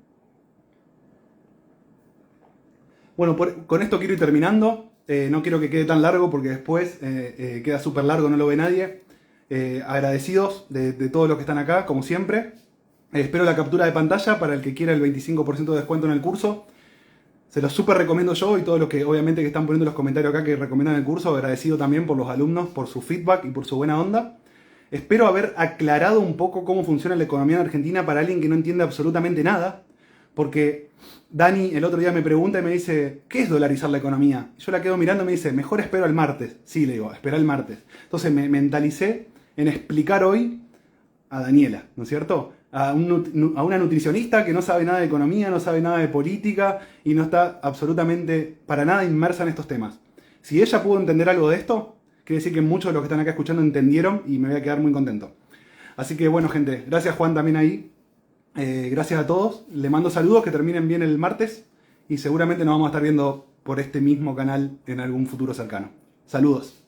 Bueno, con esto quiero ir terminando. No quiero que quede tan largo porque después queda súper largo, no lo ve nadie. Agradecidos de todos los que están acá, como siempre. Espero la captura de pantalla para el que quiera el 25% de descuento en el curso. Se los súper recomiendo yo y todos los que obviamente que están poniendo los comentarios acá que recomiendan el curso. Agradecido también por los alumnos, por su feedback y por su buena onda. Espero haber aclarado un poco cómo funciona la economía en Argentina para alguien que no entiende absolutamente nada. Porque Dani el otro día me pregunta y me dice, ¿qué es dolarizar la economía? Yo la quedo mirando y me dice, mejor espero al martes. Sí, le digo, espera el martes. Entonces me mentalicé en explicar hoy a Daniela, ¿no es cierto? A una nutricionista que no sabe nada de economía, no sabe nada de política y no está absolutamente para nada inmersa en estos temas. Si ella pudo entender algo de esto, quiere decir que muchos de los que están acá escuchando entendieron y me voy a quedar muy contento. Así que bueno, gente, gracias Juan también ahí. Gracias a todos. Le mando saludos, que terminen bien el martes y seguramente nos vamos a estar viendo por este mismo canal en algún futuro cercano. Saludos.